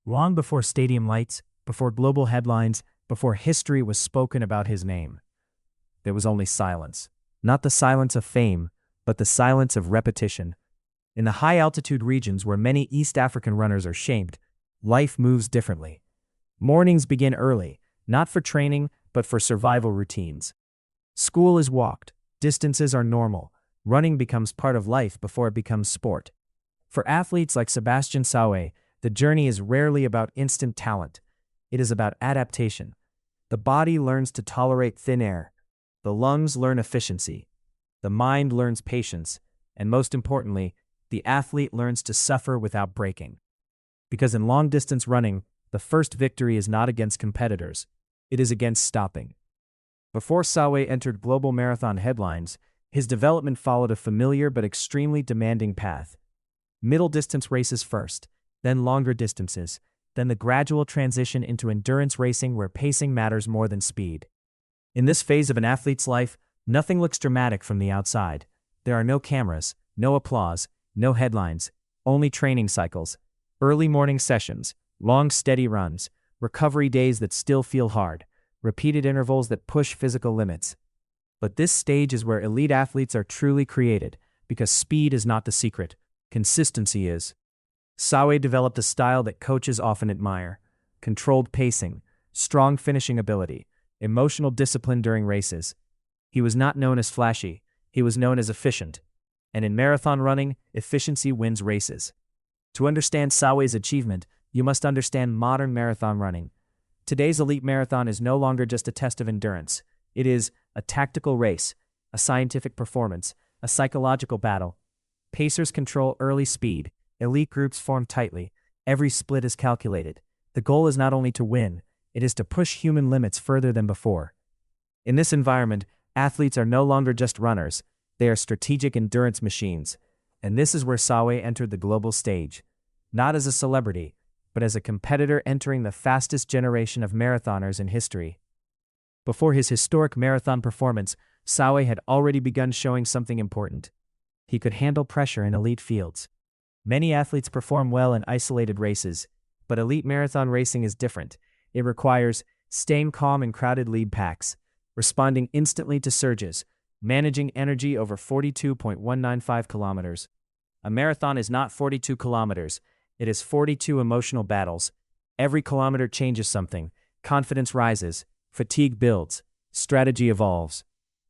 Long before stadium lights, before global headlines, before history was spoken about his name, there was only silence. Not the silence of fame, but the silence of repetition. In the high-altitude regions where many East African runners are shamed, life moves differently. Mornings begin early, not for training, but for survival routines. School is walked, distances are normal, running becomes part of life before it becomes sport. For athletes like Sabastian Sawe, the journey is rarely about instant talent. It is about adaptation. The body learns to tolerate thin air. The lungs learn efficiency. The mind learns patience. And most importantly, the athlete learns to suffer without breaking. Because in long-distance running, the first victory is not against competitors. It is against stopping. Before Sawe entered global marathon headlines, his development followed a familiar but extremely demanding path. Middle-distance races first, then longer distances, then the gradual transition into endurance racing where pacing matters more than speed. In this phase of an athlete's life, nothing looks dramatic from the outside. There are no cameras, no applause, no headlines, only training cycles, early morning sessions, long steady runs, recovery days that still feel hard, repeated intervals that push physical limits. But this stage is where elite athletes are truly created, because speed is not the secret, consistency is. Sawe developed a style that coaches often admire: controlled pacing, strong finishing ability, emotional discipline during races. He was not known as flashy, he was known as efficient. And in marathon running, efficiency wins races. To understand Sawe's achievement, you must understand modern marathon running. Today's elite marathon is no longer just a test of endurance. It is a tactical race, a scientific performance, a psychological battle. Pacers control early speed. Elite groups form tightly. Every split is calculated. The goal is not only to win, it is to push human limits further than before. In this environment, athletes are no longer just runners. They are strategic endurance machines. And this is where Sawe entered the global stage. Not as a celebrity, but as a competitor entering the fastest generation of marathoners in history. Before his historic marathon performance, Sawe had already begun showing something important. He could handle pressure in elite fields. Many athletes perform well in isolated races, but elite marathon racing is different. It requires staying calm in crowded lead packs, responding instantly to surges, managing energy over 42.195 kilometers. A marathon is not 42 kilometers, it is 42 emotional battles. Every kilometer changes something. Confidence rises, fatigue builds, strategy evolves.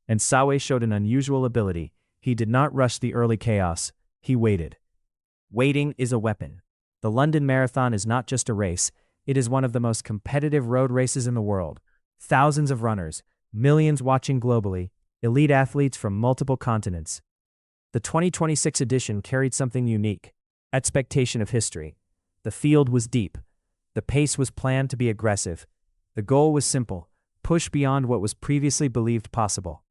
And Sawe showed an unusual ability. He did not rush the early chaos, he waited. Waiting is a weapon. The London Marathon is not just a race, it is one of the most competitive road races in the world. Thousands of runners, millions watching globally, elite athletes from multiple continents. The 2026 edition carried something unique: expectation of history. The field was deep. The pace was planned to be aggressive. The goal was simple: push beyond what was previously believed possible.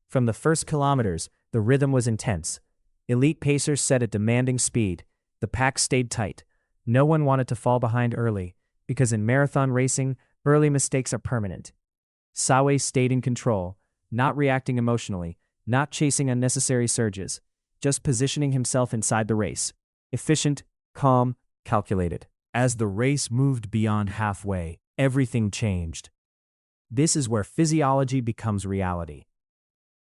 From the first kilometers, the rhythm was intense. Elite pacers set a demanding speed. The pack stayed tight. No one wanted to fall behind early, because in marathon racing, early mistakes are permanent. Sawe stayed in control, not reacting emotionally, not chasing unnecessary surges, just positioning himself inside the race. Efficient, calm, calculated. As the race moved beyond halfway, everything changed. This is where physiology becomes reality.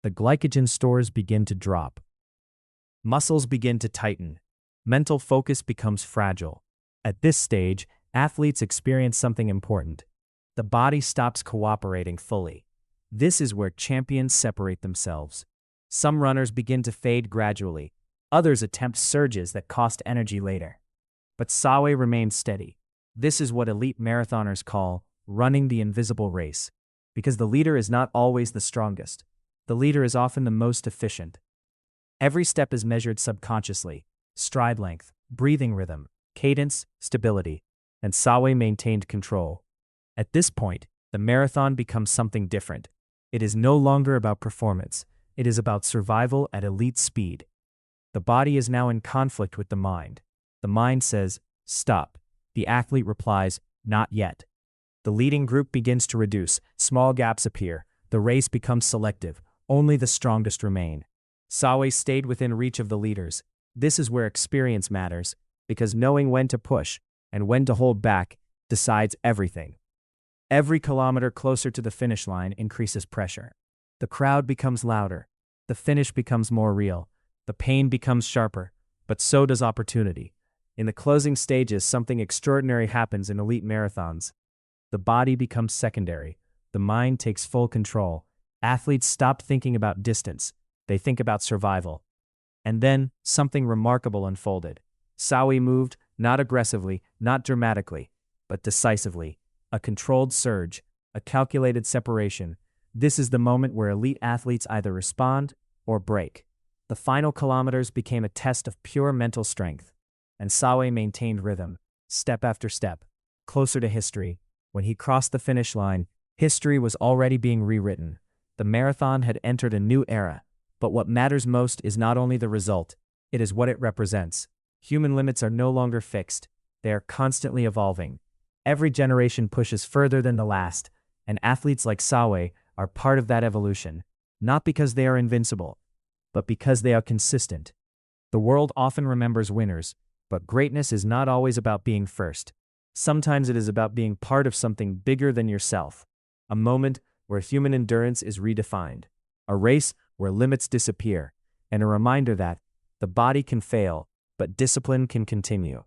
The glycogen stores begin to drop. Muscles begin to tighten. Mental focus becomes fragile. At this stage, athletes experience something important. The body stops cooperating fully. This is where champions separate themselves. Some runners begin to fade gradually. Others attempt surges that cost energy later. But Sawe remained steady. This is what elite marathoners call running the invisible race. Because the leader is not always the strongest. The leader is often the most efficient. Every step is measured subconsciously: stride length, breathing rhythm, cadence, stability. And Sawe maintained control. At this point, the marathon becomes something different. It is no longer about performance. It is about survival at elite speed. The body is now in conflict with the mind. The mind says, "Stop." The athlete replies, "Not yet." The leading group begins to reduce. Small gaps appear. The race becomes selective. Only the strongest remain. Sawe stayed within reach of the leaders. This is where experience matters, because knowing when to push, and when to hold back decides everything. Every kilometer closer to the finish line increases pressure. The crowd becomes louder. The finish becomes more real. The pain becomes sharper, but so does opportunity. In the closing stages, something extraordinary happens in elite marathons. The body becomes secondary. The mind takes full control. Athletes stop thinking about distance. They think about survival. And then, something remarkable unfolded. Sawe moved, not aggressively, not dramatically, but decisively. A controlled surge, a calculated separation. This is the moment where elite athletes either respond or break. The final kilometers became a test of pure mental strength, and Sawe maintained rhythm, step after step, closer to history. When he crossed the finish line, history was already being rewritten. The marathon had entered a new era, but what matters most is not only the result, it is what it represents. Human limits are no longer fixed, they are constantly evolving. Every generation pushes further than the last, and athletes like Sawe are part of that evolution, not because they are invincible, but because they are consistent. The world often remembers winners, but greatness is not always about being first. Sometimes it is about being part of something bigger than yourself. A moment where human endurance is redefined. A race where limits disappear. And a reminder that the body can fail, but discipline can continue.